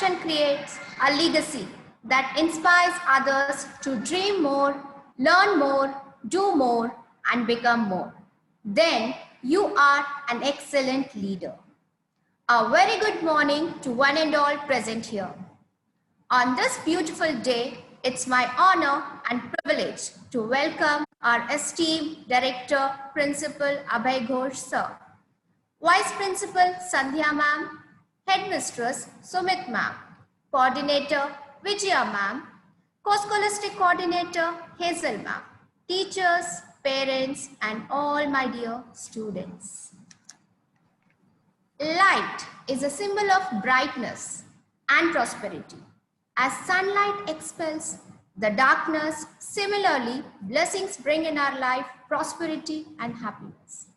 passion creates a legacy that inspires others to dream more, learn more, do more, and become more, then you are an excellent leader. A very good morning to one and all present here. On this beautiful day, it's my honor and privilege to welcome our esteemed Director, Principal Abhay Ghosh Sir, Vice Principal Sandhya Ma'am, Headmistress Sumit Ma'am, Coordinator Vijaya Ma'am, Co-Scholastic Coordinator Hazel Ma'am, teachers, parents, and all my dear students. Light is a symbol of brightness and prosperity. As sunlight expels the darkness, similarly, blessings bring in our life prosperity and happiness.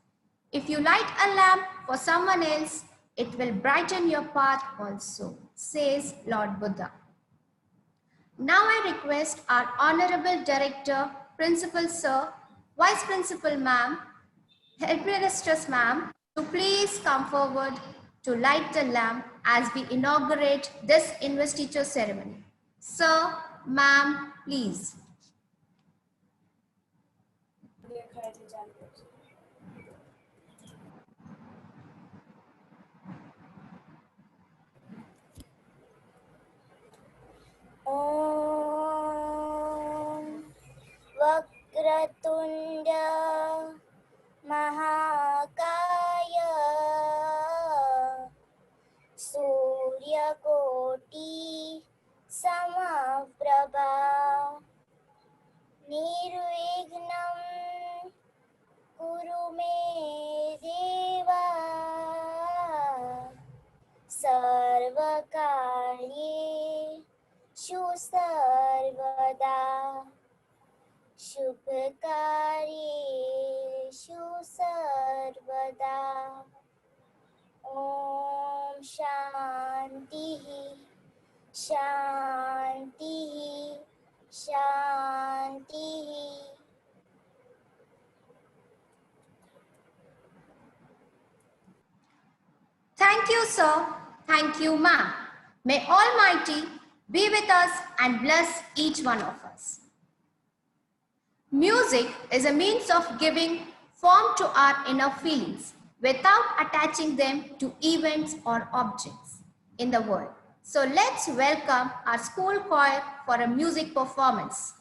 If you light a lamp for someone else, it will brighten your path also, says Lord Buddha. Now I request our Honorable Director, Principal Sir, Vice Principal Ma'am, Headmistress Ma'am, to please come forward to light the lamp as we inaugurate this investiture ceremony. Sir, Ma'am, please. Om Vakratunda Mahakaya Suryakoti Samaprabha Nirvignam Kuru me Deva Sarvakarye Shu Sarvada Shubhakaryeshu Sarvada Om Shantihi Shantihi Shantihi. Thank you, sir. Thank you, ma'am. May Almighty be with us and bless each one of us. Music is a means of giving form to our inner feelings without attaching them to events or objects in the world. So let's welcome our school choir for a music performance.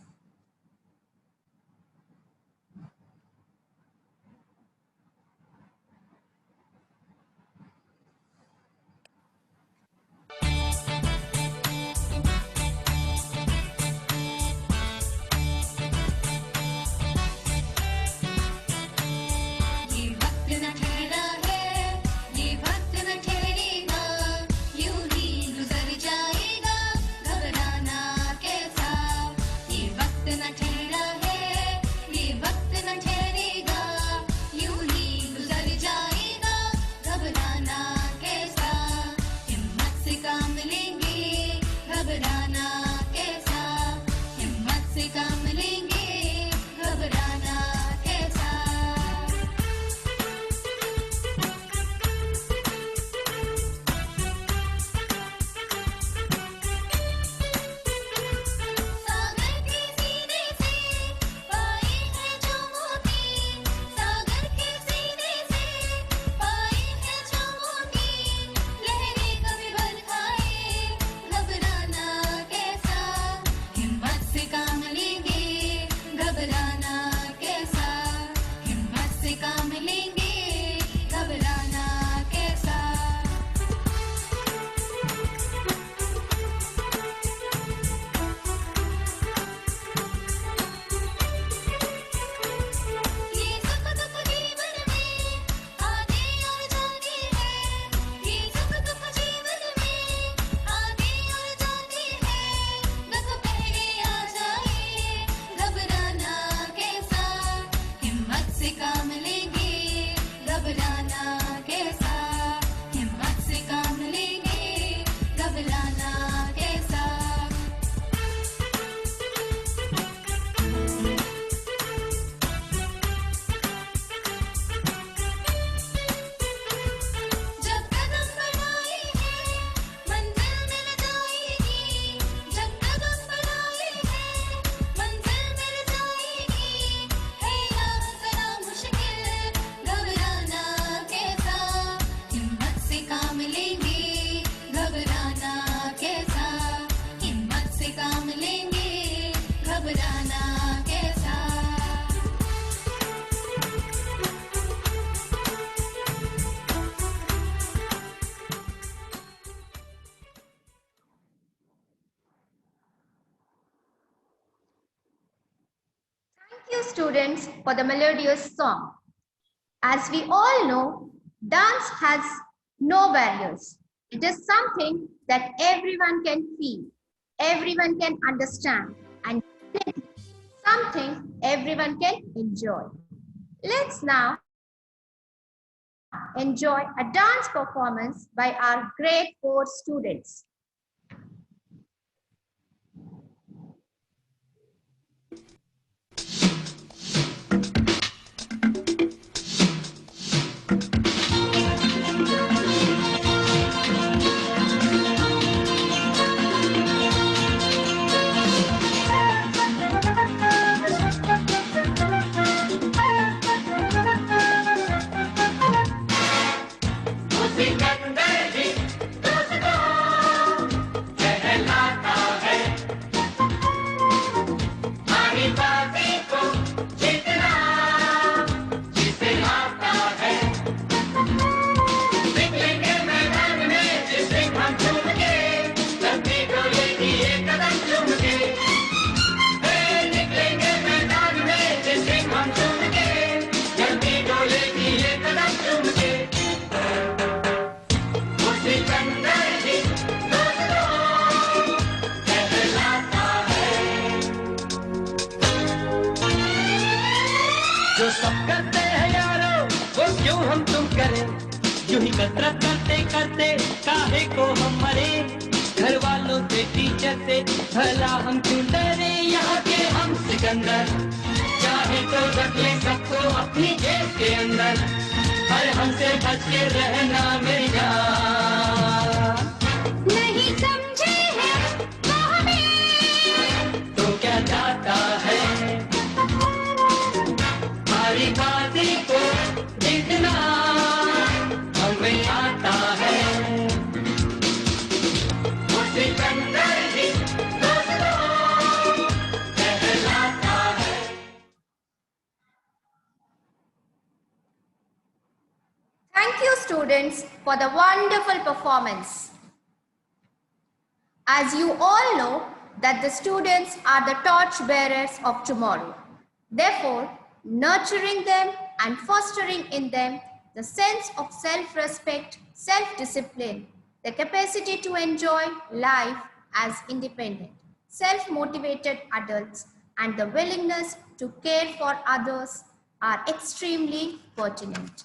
ये you, students, for the melodious song. As we all know, dance has no barriers. It is something that everyone can feel, everyone can understand, and something everyone can enjoy. Let's now enjoy a dance performance by our grade 4 students. जो सब करते हैं यारो वो क्यों हम तुम करें, यूं ही कसरत करते करते काहे को हम मरे। घर वालों से टीचर से भला हम क्यों डरे, यहाँ के हम सिकंदर चाहे तो रख ले सबको अपनी जेब के अंदर। हर हमसे बच के रहना मेरी जान, नहीं समझे हैं वो हमें तो क्या जाता है हमारी बातें को जितना हमें आता है। वो सिकंदर ही दोस्तों कहलाता है। Thank you, students, for the wonderful performance. As you all know that the students are the torch bearers of tomorrow. Therefore, nurturing them and fostering in them the sense of self-respect, self-discipline, the capacity to enjoy life as independent, self-motivated adults, and the willingness to care for others are extremely pertinent.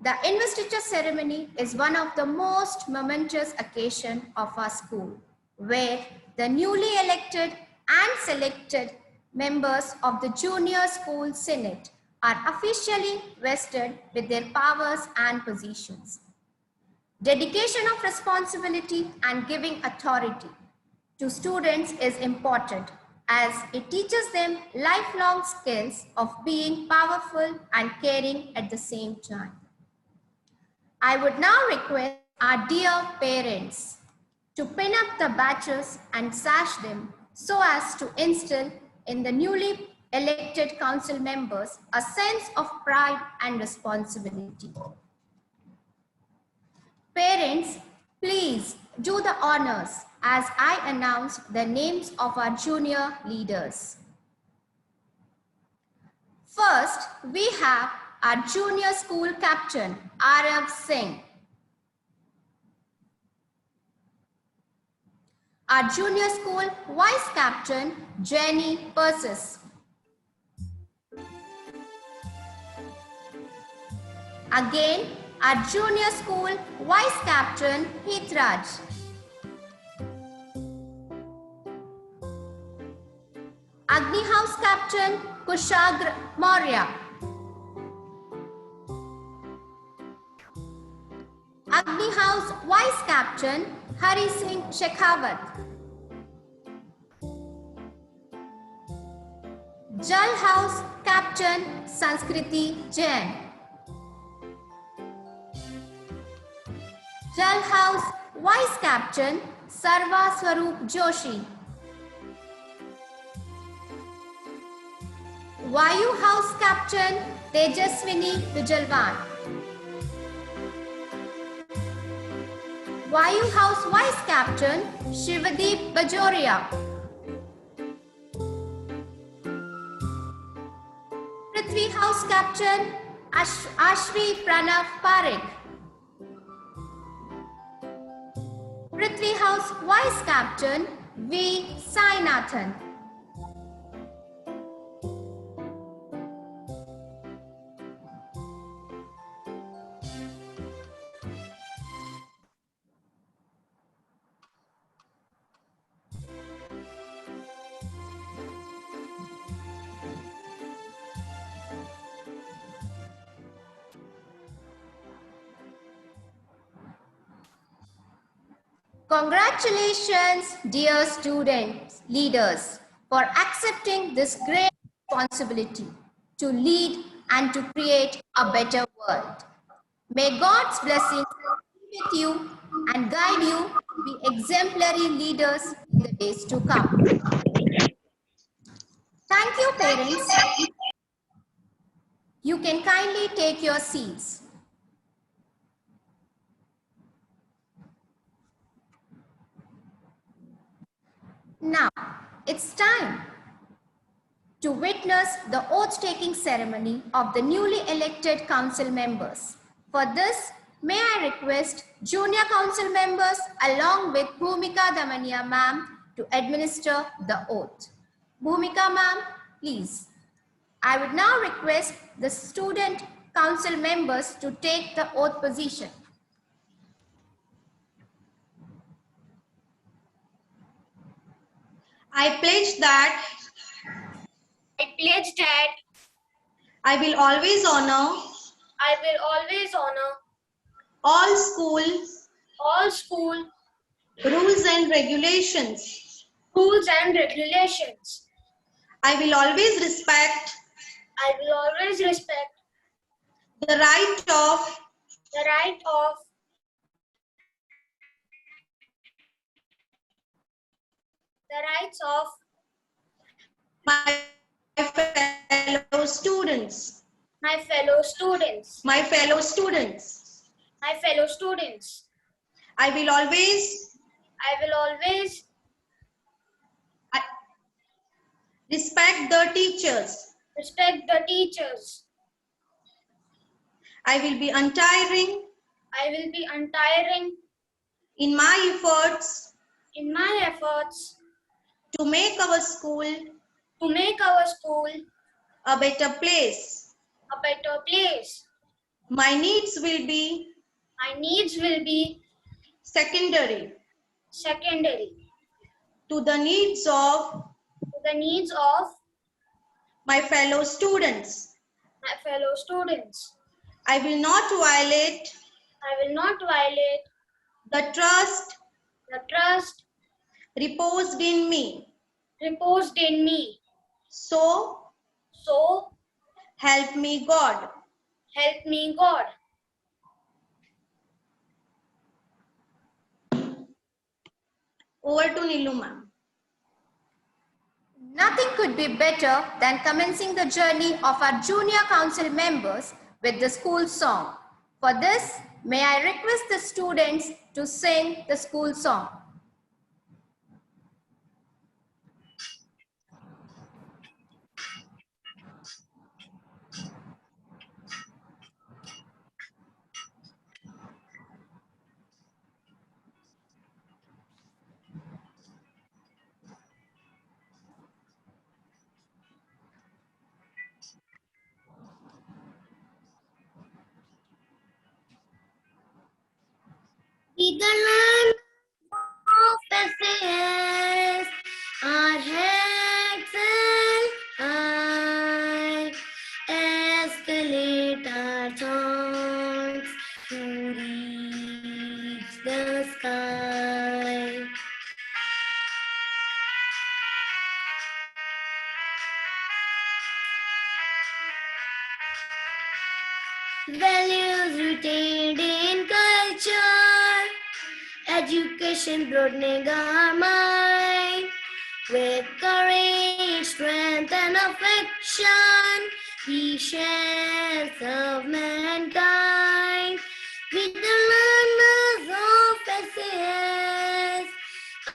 The investiture ceremony is one of the most momentous occasions of our school, where the newly elected and selected members of the Junior School Senate are officially vested with their powers and positions. Dedication of responsibility and giving authority to students is important, as it teaches them lifelong skills of being powerful and caring at the same time. I would now request our dear parents to pin up the badges and sash them so as to instill in the newly elected council members a sense of pride and responsibility. Parents, please do the honors as I announce the names of our junior leaders. First, we have our junior school captain, Arav Singh. Our junior school vice captain, Jenny Persis. Again, our junior school vice captain, Hitraj. Agni House captain, Kushagra Maurya. Agni House vice captain, Hari Singh Shekhawat. Jal House captain, Sanskriti Jain. Jal House vice captain, Sarva Swarup Joshi. Vayu House captain, Tejaswini Vijalwan. Vayu House vice captain, Shivadeep Bajoria. Prithvi House Captain Ashri Pranav Parekh. Prithvi House Vice Captain V. Sainathan. Congratulations, dear students, leaders, for accepting this great responsibility to lead and to create a better world. May God's blessings be with you and guide you to be exemplary leaders in the days to come. Thank you, parents. You can kindly take your seats. Now, it's time to witness the oath-taking ceremony of the newly elected council members. For this, may I request junior council members along with Bhumika Damania ma'am to administer the oath. Bhumika ma'am, please. I would now request the student council members to take the oath position. I pledge that I will always honor all school rules and regulations. I will always respect the right of my fellow students. I will always respect the teachers. I will be untiring in my efforts to make our school a better place. My needs will be secondary to the needs of my fellow students. I will not violate the trust reposed in me. So help me God. Over to Nilu ma'am. Nothing could be better than commencing the journey of our junior council members with the school song. For this, may I request the students to sing the school song. We the land of affairs, our heads held high, escalate our thoughts to reach the sky. Values rooted in culture, education broadening our mind. With courage, strength and affection, we share serve mankind. With the learners of SAS,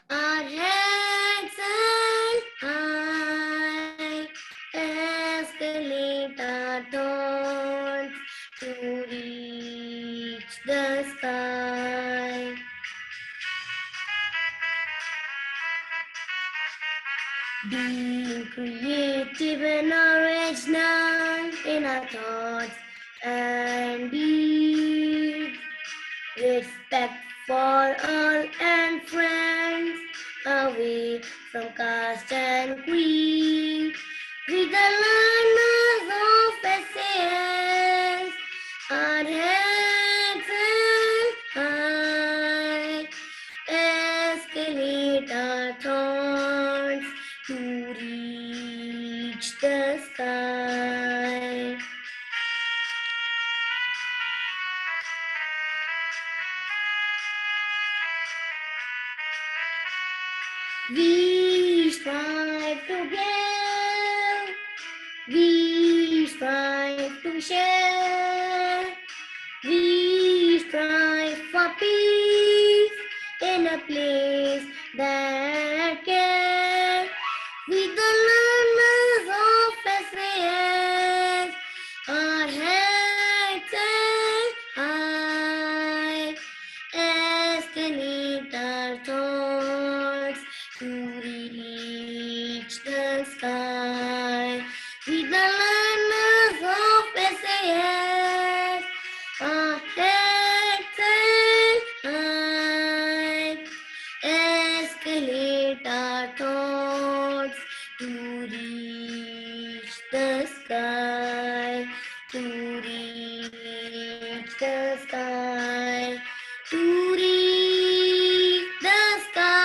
our heads held high, escalate fascinate our thoughts to reach the sky. Being creative and original in our thoughts and deeds. Respect for all and friends, away from caste and creed. We the learners of SAS, our heads held high, escalate our thoughts to reach the sky. We strive to give, we strive to share, we strive for peace in a place that cares. We the learners of SAS, our heads held high, escalate our thoughts to reach the sky. We the learners of SAS, our heads held high, escalate our thoughts to reach the sky, to reach the sky, to reach the sky.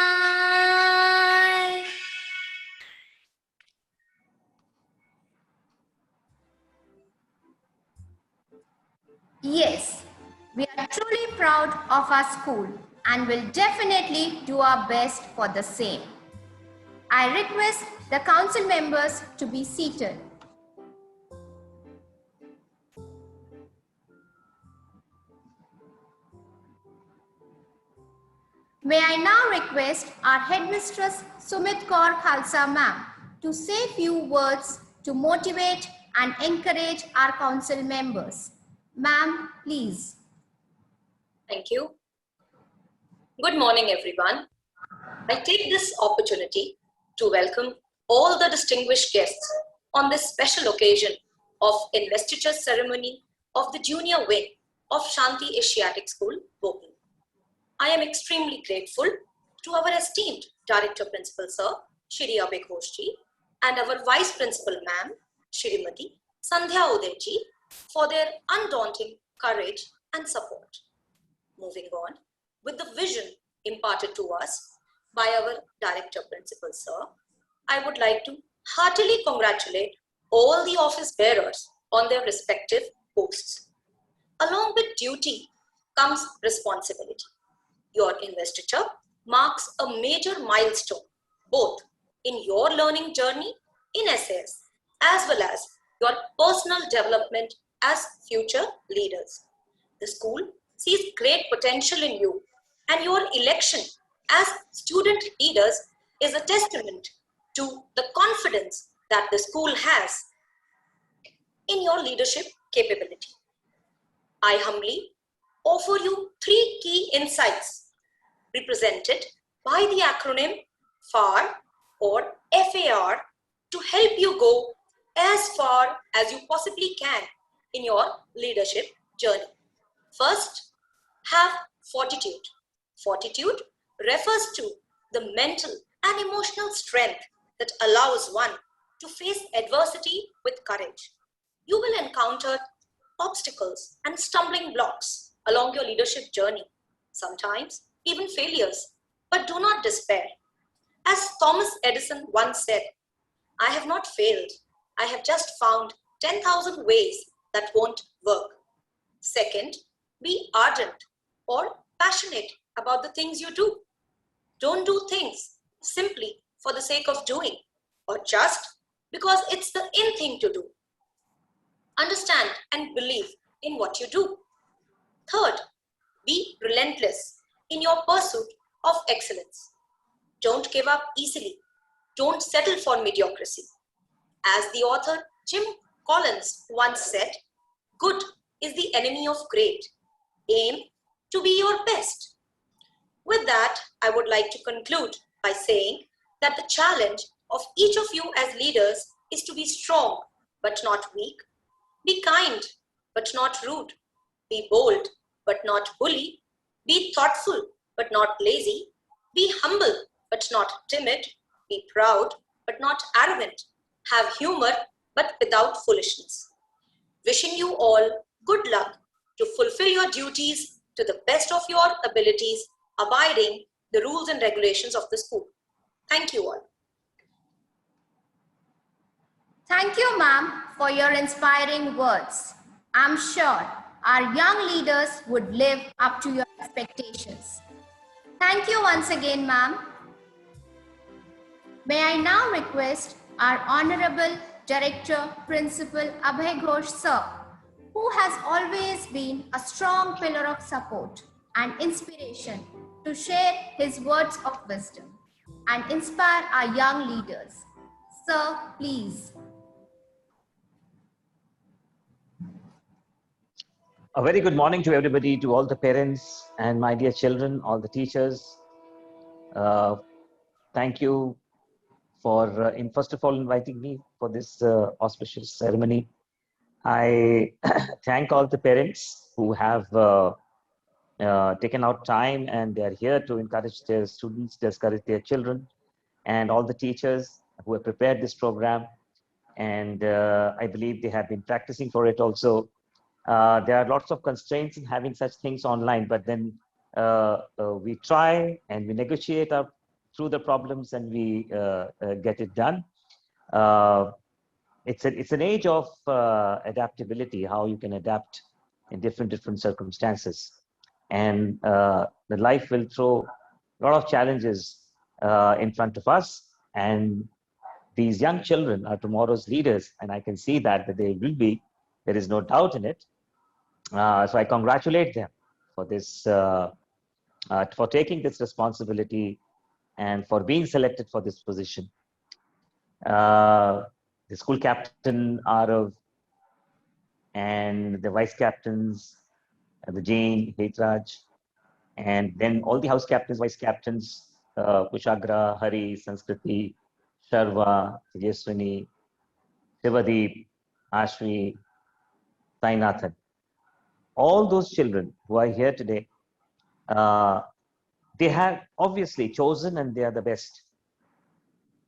Yes, we are truly proud of our school and will definitely do our best for the same. I request the council members to be seated. May I now request our headmistress Sumit Kaur Khalsa ma'am to say few words to motivate and encourage our council members. Ma'am, please. Thank you. Good morning, everyone. I take this opportunity to welcome all the distinguished guests on this special occasion of investiture ceremony of the junior wing of Shanti Asiatic School, Bhopal. I am extremely grateful to our esteemed Director Principal Sir, Shri Abhay Ghoshji, and our Vice Principal Ma'am, Shrimati Sandhya Udayji, for their undaunting courage and support. Moving on, with the vision imparted to us by our Director Principal Sir, I would like to heartily congratulate all the office bearers on their respective posts. Along with duty comes responsibility. Your investiture marks a major milestone both in your learning journey in SAS as well as your personal development as future leaders. The school sees great potential in you, and your election as student leaders is a testament to the confidence that the school has in your leadership capability. I humbly offer you 3 key insights represented by the acronym FAR or FAR to help you go as far as you possibly can in your leadership journey. First, have fortitude. Fortitude refers to the mental and emotional strength that allows one to face adversity with courage. You will encounter obstacles and stumbling blocks along your leadership journey, sometimes even failures, but do not despair. As Thomas Edison once said, I have not failed, I have just found 10,000 ways that won't work. Second, be ardent or passionate about the things you do. Don't do things simply for the sake of doing or just because it's the in thing to do. Understand and believe in what you do. Third, be relentless in your pursuit of excellence. Don't give up easily. Don't settle for mediocrity. As the author Jim Collins once said, "Good is the enemy of great. Aim to be your best." With that, I would like to conclude by saying that the challenge of each of you as leaders is to be strong but not weak, be kind but not rude, be bold but not bully, be thoughtful but not lazy, be humble but not timid, be proud but not arrogant, have humor but without foolishness. Wishing you all good luck to fulfill your duties to the best of your abilities, abiding the rules and regulations of the school. Thank you all. Thank you, ma'am, for your inspiring words. I'm sure our young leaders would live up to your expectations. Thank you once again, ma'am. May I now request our Honorable Director, Principal Abhay Ghosh, sir, who has always been a strong pillar of support and inspiration, to share his words of wisdom and inspire our young leaders. Sir, please. A very good morning to everybody, to all the parents and my dear children, all the teachers. Thank you for, first of all, inviting me for this auspicious ceremony. I thank all the parents who have taken out time and they are here to encourage their students, to encourage their children, and all the teachers who have prepared this program. And I believe they have been practicing for it also. There are lots of constraints in having such things online, but then we try and we negotiate through the problems and we get it done. It's an age of adaptability, how you can adapt in different circumstances. And the life will throw a lot of challenges in front of us. And these young children are tomorrow's leaders, and I can see that they will be. There is no doubt in it. So I congratulate them for this, for taking this responsibility and for being selected for this position. The school captain, Arav, and the vice captains, the Jane, Hetraj, and then all the house captains, vice captains, Kushagra, Hari, Sanskriti, Sharva, Tejaswini, Shivadeep, Ashvi, Sainathan. All those children who are here today, they have obviously chosen and they are the best.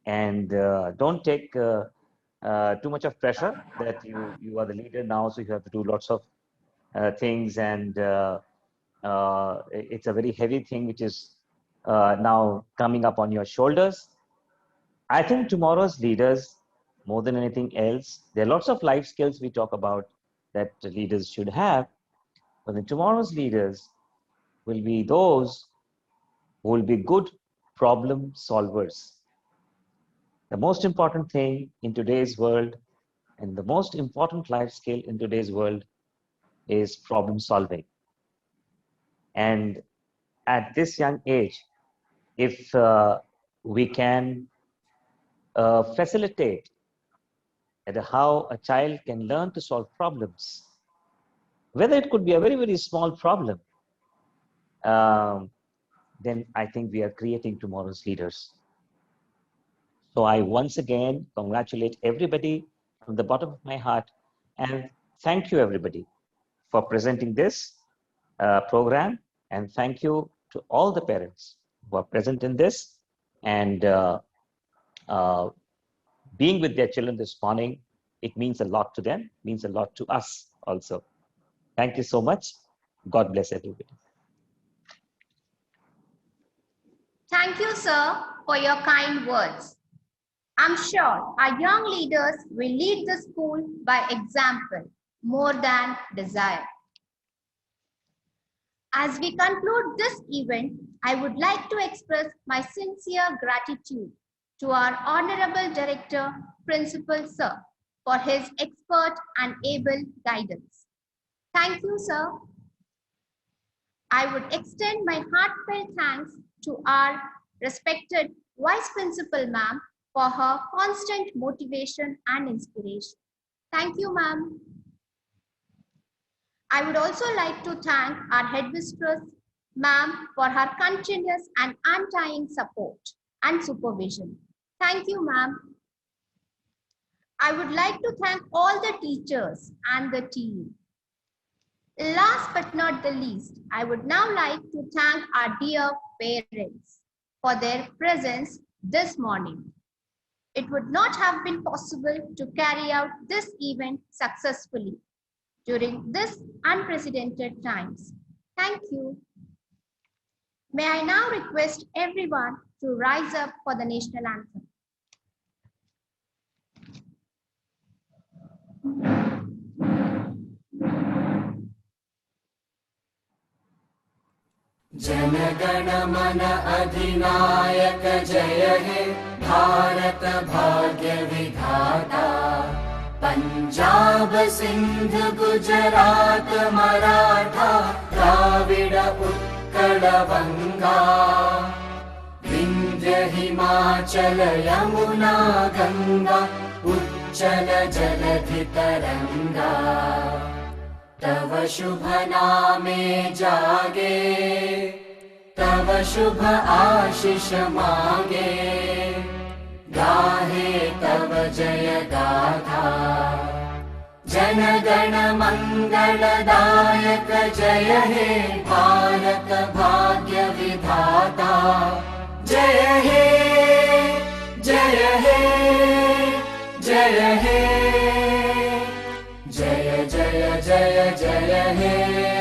And don't take too much of pressure that you are the leader now, so you have to do lots of things, and it's a very heavy thing which is now coming up on your shoulders. I think tomorrow's leaders, more than anything else, there are lots of life skills we talk about that leaders should have. But then tomorrow's leaders will be those who will be good problem solvers. The most important thing in today's world and the most important life skill in today's world is problem solving. And at this young age, if we can facilitate how a child can learn to solve problems, whether it could be a very, very small problem, then I think we are creating tomorrow's leaders. So I once again congratulate everybody from the bottom of my heart, and thank you everybody for presenting this program, and thank you to all the parents who are present in this and being with their children this morning. It means a lot to them, means a lot to us also. Thank you so much. God bless everybody. Thank you, sir, for your kind words. I'm sure our young leaders will lead the school by example more than desire. As we conclude this event, I would like to express my sincere gratitude to our Honorable Director, Principal Sir, for his expert and able guidance. Thank you, sir. I would extend my heartfelt thanks to our respected Vice Principal Ma'am for her constant motivation and inspiration. Thank you, ma'am. I would also like to thank our headmistress, ma'am, for her continuous and undying support and supervision. Thank you, ma'am. I would like to thank all the teachers and the team. Last but not the least, I would now like to thank our dear parents for their presence this morning. It would not have been possible to carry out this event successfully during this unprecedented times. Thank you. May I now request everyone to rise up for the national anthem. जनगण मन अधिनायक जय हे भारत भाग्य विधाता पंजाब सिंध गुजरात मराठा द्राविड उत्कल बंगा विंध्य हिमाचल यमुना गंगा उच्चल जलधि तरंगा तव शुभ नामे जागे तव शुभ आशीष मांगे गाहे तव जय गाथा जन गण मंगलदायक जय हे भारत भाग्य विधाता जय हे जय हे जय हे जय जय जय जय हे